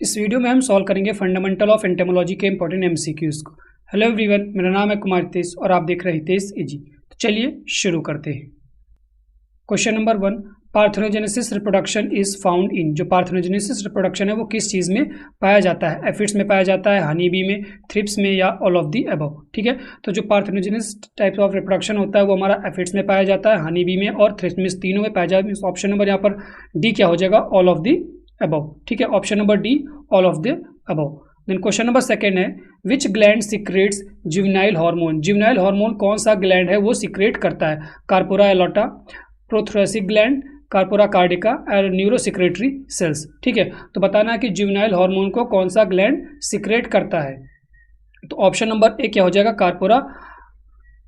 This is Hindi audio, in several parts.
इस वीडियो में हम सॉल्व करेंगे फंडामेंटल ऑफ एंटेमोलॉजी के इंपॉर्टेंट एमसीक्यूज को। हेलो एवरीवन, मेरा नाम है कुमार हितेश और आप देख रहे हैं हितेश इजी। तो चलिए शुरू करते हैं। Question number 1, parthenogenesis reproduction is found इन। जो पार्थेनोजेनेसिस रिप्रोडक्शन है वो किस चीज़ में पाया जाता है? एफिड्स में पाया जाता है, हनी बी में, थ्रिप्स में, या ऑल ऑफ दी अबव। ठीक है, तो जो पार्थेनोजेनेसिस टाइप ऑफ रिप्रोडक्शन होता है वो हमारा एफिड्स में पाया जाता है, हनी बी में और थ्रिप्स में, तीनों में पाया जाता है। ऑप्शन नंबर यहाँ पर डी क्या हो जाएगा? All of the above. ठीक है, option number D all of the above. Then question number second है, which gland secretes juvenile hormone. Juvenile hormone कौन सा ग्लैंड है वो सीक्रेट करता है? Corpora allata, prothoracic gland, corpora cardiaca और न्यूरोसिक्रेटरी सेल्स। ठीक है, तो बताना है कि जुवेनाइल हार्मोन को कौन सा ग्लैंड सीक्रेट करता है। तो ऑप्शन नंबर ए क्या हो जाएगा? कार्पोरा।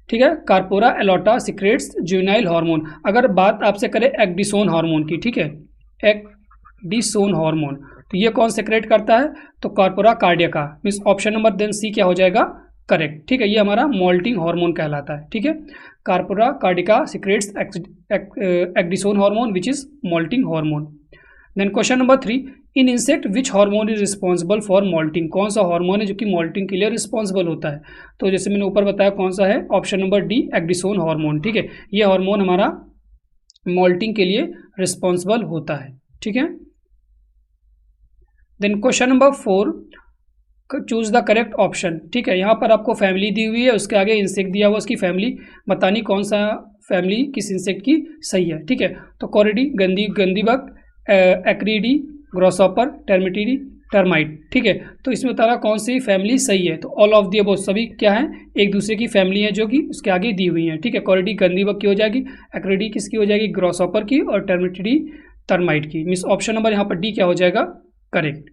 ठीक है, कार्पोरा एलोटा सीक्रेट्स जुवेनाइल हार्मोन। अगर बात आपसे करें एक्डिसोन हार्मोन की, ठीक है, एक्डिसोन हार्मोन, तो ये कौन सेक्रेट करता है? तो corpora कार्डिका। Means option number then सी क्या हो जाएगा? करेक्ट। ठीक है, ये हमारा मोल्टिंग हार्मोन कहलाता है। ठीक है, corpora cardiaca secretes ecdysone hormone which is moulting hormone. Then question number 3, in insect which hormone is responsible for moulting. कौन सा हार्मोन है जो कि मोल्टिंग के लिए रिस्पॉन्सिबल होता है? तो जैसे मैंने ऊपर बताया कौन सा है, ऑप्शन नंबर डी एक्डिसोन हार्मोन। ठीक है, ये हार्मोन हमारा मोल्टिंग के लिए रिस्पॉन्सिबल होता है। ठीक है, then question number 4, choose the correct option. ठीक है, यहाँ पर आपको फैमिली दी हुई है, उसके आगे इंसेक्ट दिया हुआ, उसकी फैमिली बतानी कौन सा फैमिली किस इंसेक्ट की सही है। ठीक है, तो कोरिडी गंदीबग, एक्रीडी, ग्रॉसहॉपर, टर्मिटिडी, टर्माइट। ठीक है, तो इसमें बताना कौन सी फैमिली सही है। तो ऑल ऑफ दी अबव, सभी क्या है? एक दूसरे की फैमिली है जो कि उसके आगे दी हुई है। ठीक है, कोरिडी गंदीबग की हो जाएगी, एक्रीडी किसकी हो जाएगी? ग्रॉसहॉपर की, और टर्मिटिडी टर्माइट की। मीन्स ऑप्शन नंबर यहाँ पर डी क्या हो जाएगा? Correct.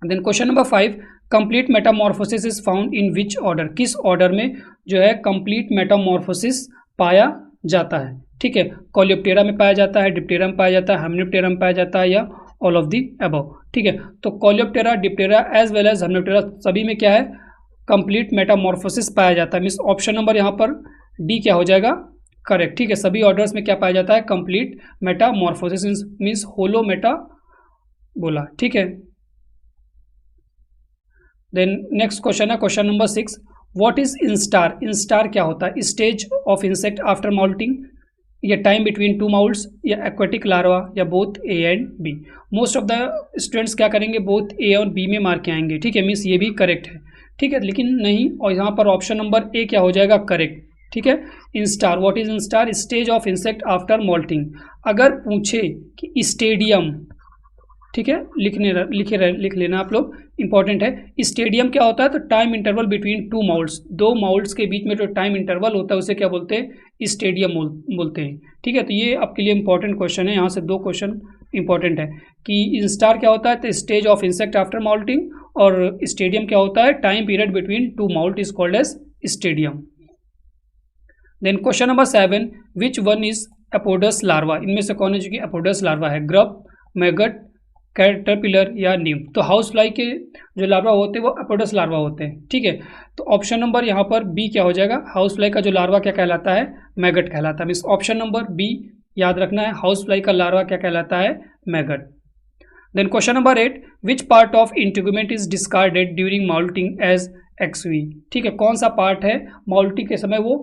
Then question number 5, complete metamorphosis is found in which order. किस ऑर्डर में जो है कंप्लीट मेटामॉर्फोसिस पाया जाता है? ठीक है, कोलियोप्टेरा में पाया जाता है, डिप्टेरा में पाया जाता है, हाइमेनोप्टेरा में पाया जाता है, या ऑल ऑफ दी अबव। ठीक है, तो coleoptera, diptera as well as hymenoptera सभी में क्या है? कंप्लीट मेटामॉर्फोसिस पाया जाता है। मीन्स ऑप्शन नंबर यहाँ पर डी क्या हो जाएगा? करेक्ट। ठीक है, सभी ऑर्डर्स में क्या पाया जाता है? Complete metamorphosis means holometabola. ठीक है, देन नेक्स्ट क्वेश्चन है question number 6, what is instar. Instar क्या होता है? Stage of insect after moulting, या टाइम बिटवीन टू माउल्ट्स, या एक्वेटिक लार्वा, या both A and B. Most of the students क्या करेंगे? बोथ ए और बी में मार के आएंगे। ठीक है, मीन्स ये भी करेक्ट है। ठीक है, लेकिन नहीं, और यहाँ पर ऑप्शन नंबर ए क्या हो जाएगा? करेक्ट। ठीक है, instar, what is instar? Stage of insect after माउल्टिंग। अगर पूछे कि स्टेडियम, ठीक है, लिख लेना आप लोग, इंपॉर्टेंट है। स्टेडियम क्या होता है? तो टाइम इंटरवल बिटवीन टू माउल्ट्स, दो माउल्ट्स के बीच में जो टाइम इंटरवल होता है उसे क्या बोलते हैं? स्टेडियम बोलते हैं। ठीक है, तो ये आपके लिए इंपॉर्टेंट क्वेश्चन है। यहाँ से दो क्वेश्चन इंपॉर्टेंट है कि इंस्टार क्या होता है? तो stage of insect after moulting, और स्टेडियम क्या होता है? Time period between two moult is called as stadium. Then question number 7, which one is apodous larva. इनमें से कौन है जो कि एपोडस लार्वा है? ग्रब, मैगट, कैटरपिलर, या नीम। तो हाउस फ्लाई के जो लार्वा होते हैं वो एपोडस लार्वा होते हैं। ठीक है, तो ऑप्शन नंबर यहाँ पर बी क्या हो जाएगा? हाउस फ्लाई का जो लार्वा क्या कहलाता है? मैगट कहलाता है। मीन्स ऑप्शन नंबर बी याद रखना है, हाउस फ्लाई का लार्वा क्या कहलाता है? Maggot. Then question number 8, which part of integument is discarded during moulting as exuviae. ठीक है, कौन सा पार्ट है माउल्टिंग के समय वो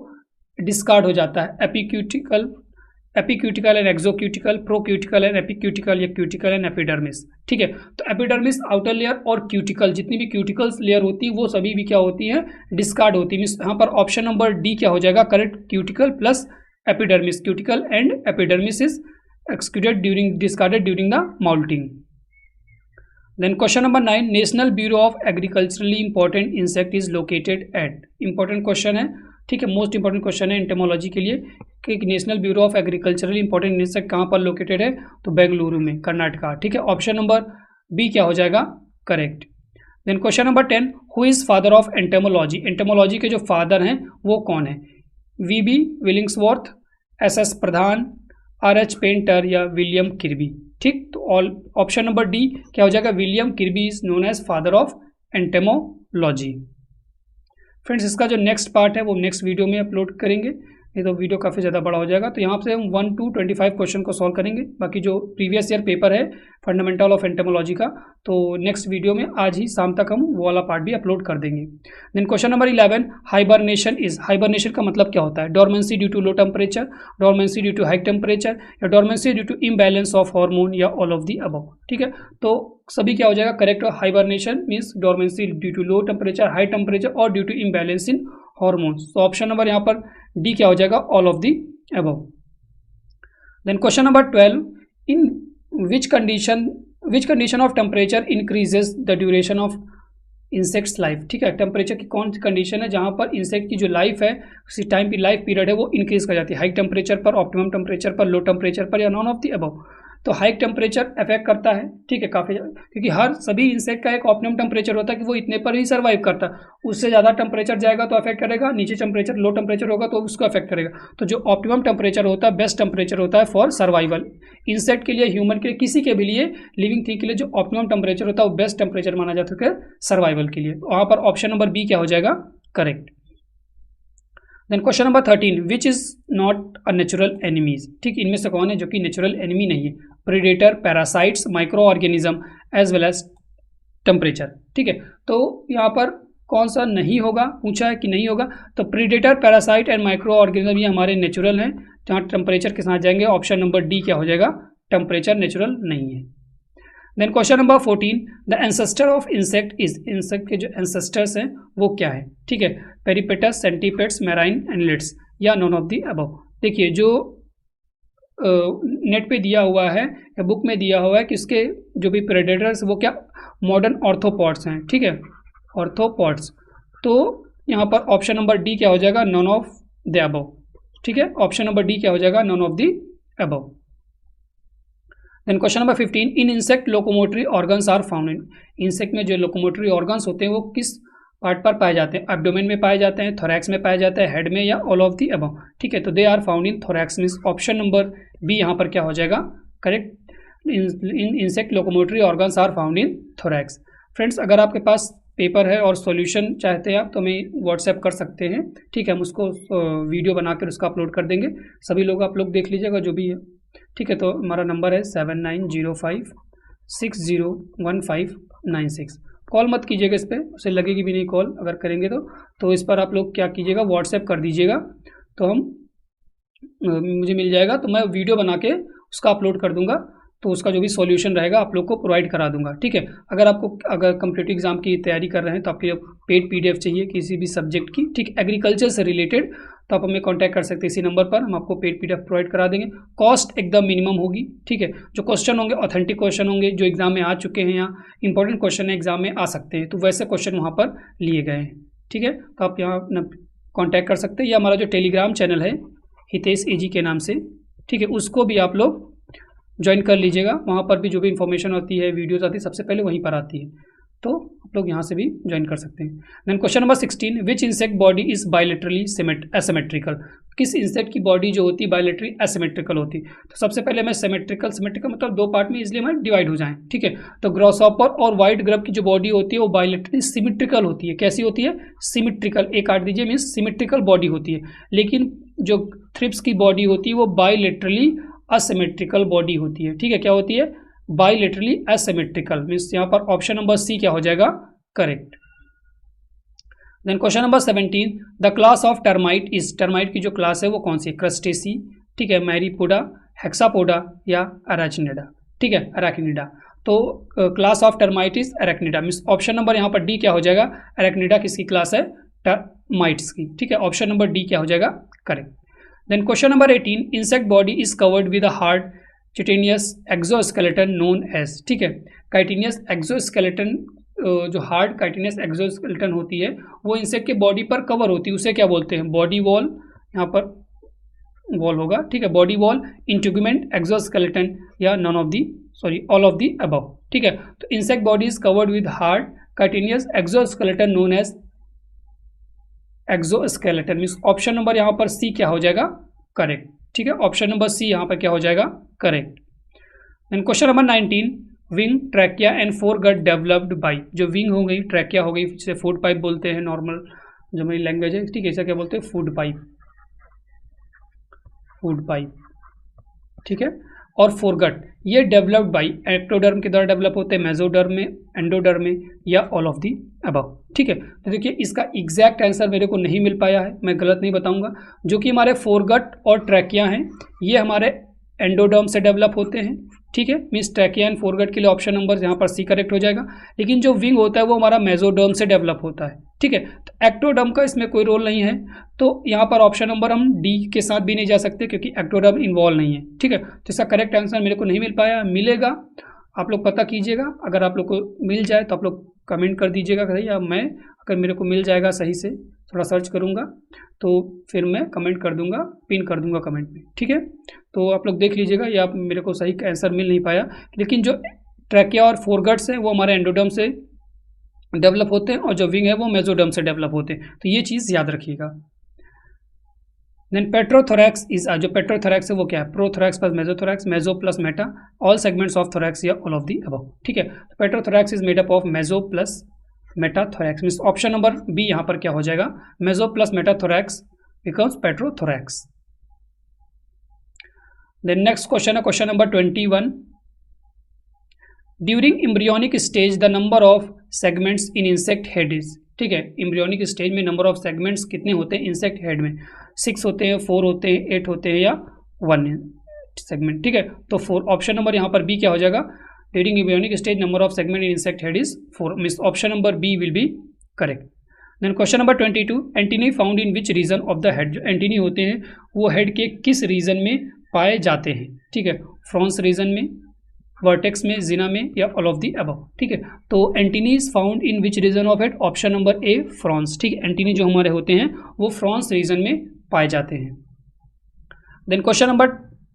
डिस्कार्ड हो जाता है? एपिक्यूटिकल एंड एक्सोक्यूटिकल, प्रोक्यूटिकल एंड एपिक्यूटिकल, या क्यूटिकल एंड एपिडर्मिस। ठीक है, तो एपिडर्मिस आउटर लेयर और क्यूटिकल, जितनी भी क्यूटिकल्स लेयर होती है वो सभी भी क्या होती हैं? डिस्कार्ड होती है। मीन्स यहाँ पर ऑप्शन नंबर डी क्या हो जाएगा? Correct, cuticle plus epidermis, cuticle and epidermis is discarded during the moulting. Then question number 9, national bureau of agriculturally important insect is located at. Important question है। ठीक है, मोस्ट इंपॉर्टेंट क्वेश्चन है एंटेमोलॉजी के लिए कि national bureau of agriculturally important insect कहाँ पर लोकेटेड है? तो बेंगलुरु में, कर्नाटका। ठीक है, ऑप्शन नंबर बी क्या हो जाएगा? Correct. Then question number 10, who is father of entomology. Entomology के जो फादर हैं वो कौन है? V B. Willingsworth, S S. Pradhan, R H. Painter, या विलियम किर्बी। ठीक, तो ऑप्शन नंबर डी क्या हो जाएगा? William Kirby is known as father of entomology. Friends, इसका जो नेक्स्ट पार्ट है वो नेक्स्ट वीडियो में अपलोड करेंगे। नहीं तो वीडियो काफ़ी ज़्यादा बड़ा हो जाएगा। तो यहाँ से हम 1 to 25 क्वेश्चन को सॉल्व करेंगे। बाकी जो प्रीवियस ईयर पेपर है फंडामेंटल ऑफ एंटोमोलॉजी का, तो नेक्स्ट वीडियो में आज ही शाम तक हम वो वाला पार्ट भी अपलोड कर देंगे। Then question number 11, hibernation is, hibernation का मतलब क्या होता है? Dormancy due to low temperature, dormancy due to high temperature, या dormancy due to imbalance of hormone, या ऑल ऑफ दी अबव। ठीक है, तो सभी क्या हो जाएगा correct. Hibernation means dormancy due to low temperature, high temperature और due to imbalance in hormones. तो ऑप्शन नंबर यहाँ पर डी क्या हो जाएगा, all of the above. Then question number 12, in which condition of temperature increases the duration of insects life. ठीक है, टेम्परेचर की कौन सी कंडीशन है जहाँ पर इंसेक्ट की जो लाइफ है, उसी टाइम की लाइफ पीरियड है वो इंक्रीज कर जाती है? हाई टेम्परेचर पर, ऑप्टिमम टेम्परेचर पर, लो टेम्परेचर पर, या नॉन ऑफ दी अबव। तो हाई टेम्परेचर अफेक्ट करता है, ठीक है, काफ़ी, क्योंकि हर सभी इंसेक्ट का एक ऑप्टिमम टेम्परेचर होता है कि वो इतने पर ही सर्वाइव करता है। उससे ज़्यादा टेम्परेचर जाएगा तो अफेक्ट करेगा, नीचे टेम्परेचर लो टेम्परेचर होगा तो उसको अफेक्ट करेगा। तो जो ऑप्टिमम टेम्परेचर होता है, बेस्ट टेम्परेचर होता है फॉर सर्वाइवल। इंसेक्ट के लिए, ह्यूमन के लिए, किसी के भी लिए, लिविंग थिंग के लिए जो ऑप्टिमम टेम्परेचर होता है वो बेस्ट टेम्परेचर माना जाता है सर्वाइवल के लिए। वहाँ पर ऑप्शन नंबर बी क्या हो जाएगा correct. Then question number 13, which is not a natural enemies. ठीक, इनमें से कौन है जो कि नेचुरल एनिमी नहीं है? Predator, parasites, micro organism as well as temperature. ठीक है, तो यहाँ पर कौन सा नहीं होगा, पूछा है कि नहीं होगा, तो predator, parasite and micro organism ये हमारे नेचुरल हैं, जहाँ टेम्परेचर के साथ जाएंगे। ऑप्शन नंबर डी क्या हो जाएगा, टेम्परेचर नेचुरल नहीं है। Then question number 14, the ancestor of insect is, insect के जो एंसेस्टर्स हैं वो क्या है? ठीक है, पेरिपेटस, सेंटीपेड्स, मैराइन एनलेट्स, या नॉन ऑफ दी अबव। देखिए जो नेट पे दिया हुआ है या बुक में दिया हुआ है कि इसके जो भी प्रेडेटर्स वो क्या मॉडर्न ऑर्थोपॉड्स हैं। ठीक है, ऑर्थोपॉड्स। तो यहाँ पर ऑप्शन नंबर डी क्या हो जाएगा, नॉन ऑफ द अबव। ठीक है, ऑप्शन नंबर डी क्या हो जाएगा, none of the above. Then question number 15, in insect locomotory organs are found in, insect में जो लोकोमोटरी ऑर्गन्स होते हैं वो किस पार्ट पर पाए जाते हैं? एब्डोमेन में पाए जाते हैं, थोरैक्स में पाए जाते हैं, हेड में, या ऑल ऑफ दी अबव। ठीक है, तो they are found in thorax means option number B यहाँ पर क्या हो जाएगा correct. In insect locomotory organs are found in thorax. Friends, अगर आपके पास पेपर है और सॉल्यूशन चाहते हैं आप तो हमें व्हाट्सएप कर सकते हैं। ठीक है, हम उसको वीडियो बनाकर उसका अपलोड कर देंगे। सभी लोग आप लोग देख लीजिएगा जो भी है। ठीक है, तो हमारा नंबर है 7905601596। कॉल मत कीजिएगा इस पर, उसे लगेगी भी नहीं कॉल अगर करेंगे तो इस पर आप लोग क्या कीजिएगा, व्हाट्सएप कर दीजिएगा, तो हम मुझे मिल जाएगा, तो मैं वीडियो बना के उसका अपलोड कर दूंगा, तो उसका जो भी सॉल्यूशन रहेगा आप लोग को प्रोवाइड करा दूंगा। ठीक है, अगर कॉम्पिटिटिव एग्जाम की तैयारी कर रहे हैं तो आपके पेड पीडीएफ चाहिए किसी भी सब्जेक्ट की, ठीक, एग्रीकल्चर से रिलेटेड, तो आप हमें कांटेक्ट कर सकते हैं इसी नंबर पर, हम आपको पेड पीडीएफ प्रोवाइड करा देंगे। कॉस्ट एकदम मिनिमम होगी। ठीक है, जो क्वेश्चन होंगे ऑथेंटिक क्वेश्चन होंगे, जो एग्जाम में आ चुके हैं या इंपॉर्टेंट क्वेश्चन है एग्जाम में आ सकते हैं, तो वैसे क्वेश्चन वहाँ पर लिए गए हैं। ठीक है, तो आप यहाँ कॉन्टैक्ट कर सकते हैं, या हमारा जो टेलीग्राम चैनल है हितेश एजी के नाम से, ठीक है, उसको भी आप लोग ज्वाइन कर लीजिएगा। वहाँ पर भी जो भी इंफॉर्मेशन होती है, वीडियोस आती है, सबसे पहले वहीं पर आती है, तो आप लोग यहाँ से भी ज्वाइन कर सकते हैं। Then question number 16, which insect body is bilaterally asymmetrical. किस इंसेक्ट की बॉडी जो होती है बायलेटरली एसिमेट्रिकल होती है? तो सबसे पहले मैं सिमेट्रिकल मतलब दो पार्ट में इसलिए मैं डिवाइड हो जाएं। ठीक है, तो ग्रॉसहॉपर और वाइट ग्रब की जो बॉडी होती है वो बायलेटरली सिमेट्रिकल होती है। कैसी होती है? सिमेट्रिकल, एक काट दीजिए, मीन्स सिमेट्रिकल बॉडी होती है। लेकिन जो थ्रिप्स की बॉडी होती है वो बायलेटरली असिमेट्रिकल बॉडी होती है। ठीक है, क्या होती है? बायलेटरली असिमेट्रिकल, मीन्स यहाँ पर ऑप्शन नंबर सी क्या हो जाएगा correct. Then question number 17, the class of termite is, termite की जो क्लास है वो कौन सी है? क्रस्टेसी, ठीक है, मैरीपोडा, हेक्सापोडा, या अराचिनिडा। ठीक है, अराकिनिडा। तो class of termite is Arachnida, means option number यहाँ पर डी क्या हो जाएगा, अराकिनिडा किसकी क्लास है? टर्माइट्स की। ठीक है, ऑप्शन नंबर डी क्या हो जाएगा correct. Then question number 18, insect body is covered with a hard chitinous exoskeleton known as. ठीक है, काइटिनियस एक्सोस्केलेटन, जो हार्ड काइटिनियस एक्सोस्केलेटन होती है वो इंसेक्ट के बॉडी पर कवर होती है, उसे क्या बोलते हैं? बॉडी वॉल, यहाँ पर वॉल होगा। ठीक है, बॉडी वॉल, इंटीग्यूमेंट, एक्सोस्केलेटन, या none of the all of the above. ठीक है, तो insect body is covered with hard chitinous exoskeleton known as exoskeleton, means option number यहाँ पर सी क्या हो जाएगा करेक्ट। ठीक है, ऑप्शन नंबर सी यहाँ पर क्या हो जाएगा correct. Then question number 19, wing, trachea and foregut developed by, जो विंग हो गई, ट्रैकिया हो गई, जिसे फूड पाइप बोलते हैं, नॉर्मल जो मेरी लैंग्वेज है, ठीक है, इसे क्या बोलते हैं? Food pipe. फूड पाइप, ठीक है। और फोरगट ये डेवलप्ड बाय एक्टोडर्म के द्वारा डेवलप होते हैं, मेसोडर्म में, एंडोडर्म में, या ऑल ऑफ दी अबव, ठीक है। तो देखिए इसका एग्जैक्ट आंसर मेरे को नहीं मिल पाया है, मैं गलत नहीं बताऊंगा। जो कि हमारे फोरगट और ट्रैकिया हैं ये हमारे एंडोडर्म से डेवलप होते हैं, ठीक है। मीन्स ट्रैकिया एंड फोरगट के लिए ऑप्शन नंबर यहाँ पर सी करेक्ट हो जाएगा। लेकिन जो विंग होता है वो हमारा मेसोडर्म से डेवलप होता है, ठीक है। तो एक्टोडर्म का इसमें कोई रोल नहीं है, तो यहाँ पर ऑप्शन नंबर हम डी के साथ भी नहीं जा सकते क्योंकि एक्टोडर्म इन्वॉल्व नहीं है, ठीक है। तो इसका करेक्ट आंसर मेरे को नहीं मिल पाया, मिलेगा आप लोग पता कीजिएगा। अगर आप लोग को मिल जाए तो आप लोग कमेंट कर दीजिएगा सही, या मैं अगर मेरे को मिल जाएगा सही से थोड़ा सर्च करूँगा तो फिर मैं कमेंट कर दूंगा, पिन कर दूंगा कमेंट में, ठीक है। तो आप लोग देख लीजिएगा, या मेरे को सही आंसर मिल नहीं पाया। लेकिन जो ट्रैकिया और फोरगट्स हैं वो हमारे एंडोडर्म से डेवलप होते हैं और जो विंग है वो मेसोडर्म से डेवलप होते हैं, तो ये चीज़ याद रखिएगा। देन पेट्रोथोरैक्स इज, जो पेट्रोथोरैक्स है वो क्या है, prothorax plus mesothorax, meso plus meta, all segments of thorax या ऑल ऑफ दी अबव, ठीक है। Pterothorax is made up of meso plus metathorax, means option number B यहाँ पर क्या हो जाएगा, meso plus metathorax becomes pterothorax. Then next question है question number 21। During embryonic stage the number of segments in insect head is, ठीक है। एम्ब्रियोनिक स्टेज में नंबर ऑफ सेगमेंट्स कितने होते हैं इंसेक्ट हेड में, 6 होते हैं, 4 होते हैं, 8 होते हैं, या 1 सेगमेंट, ठीक है। तो 4 ऑप्शन नंबर यहाँ पर बी क्या हो जाएगा, during embryonic stage number of segment in insect head is 4, means option number B will be correct. Then question number 22, antennae found in which region of the head, जो एंटीनी होते हैं वो हेड के किस रीजन में पाए जाते हैं, ठीक है। फ्रॉन्स रीजन में, वर्टेक्स में, जिना में, या ऑल ऑफ दी अबव, ठीक है। तो antennae is found in which region of head, option number A Fronx, ठीक है। एंटीनी जो हमारे होते हैं वो फ्रॉन्स रीजन में पाए जाते हैं। Then question number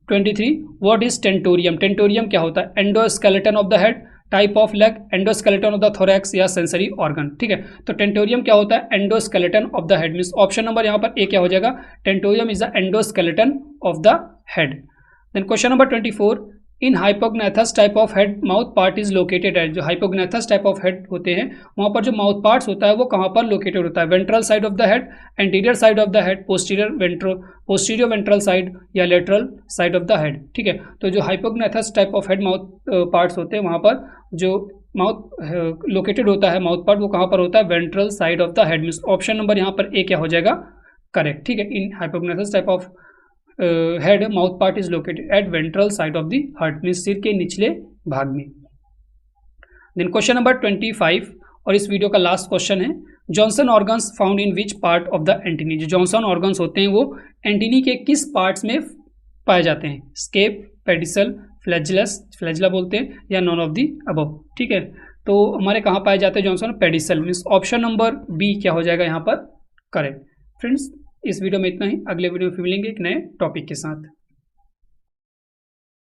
23, what is tentorium, tentorium क्या होता है, endoskeleton of the head, type of leg, endoskeleton of the thorax, या सेंसरी ऑर्गन, ठीक है। तो टेंटोरियम क्या होता है, endoskeleton of the head, means option number यहाँ पर ए क्या हो जाएगा, tentorium is the endoskeleton of the head. Then question number 24, in hypognathous type of head mouth part is located eight, जो हाइपोग्नेथस टाइप ऑफ हेड होते हैं वहाँ पर जो माउथ पार्ट्स होता है वो कहाँ पर लोकेटेड होता है, ventral side of the head, anterior side of the head, posterior ventral side, या lateral side of the head, ठीक है। तो जो hypognathous type of head mouth parts होते हैं वहाँ पर जो माउथ लोकेटेड होता है माउथ पार्ट वो कहाँ पर होता है, ventral side of the head, means option number यहाँ पर ए क्या हो जाएगा करेक्ट, ठीक है। In hypognathous type of head mouth part is located at ventral side of the heart, मीन्स सिर के निचले भाग में। देन क्वेश्चन नंबर 25 और इस वीडियो का लास्ट क्वेश्चन है, Johnson organs found in which part of the antennae, जो जॉनसन ऑर्गन्स होते हैं वो एंटीनी के किस पार्ट्स में पाए जाते हैं, स्केप, पेडिसल, फ्लैजिला बोलते हैं, या नॉन ऑफ दी अबव, ठीक है। तो हमारे कहाँ पाए जाते हैं Johnson, pedicel, means option number B क्या हो जाएगा यहाँ पर करेक्ट। फ्रेंड्स इस वीडियो में इतना ही, अगले वीडियो में फिर मिलेंगे एक नए टॉपिक के साथ।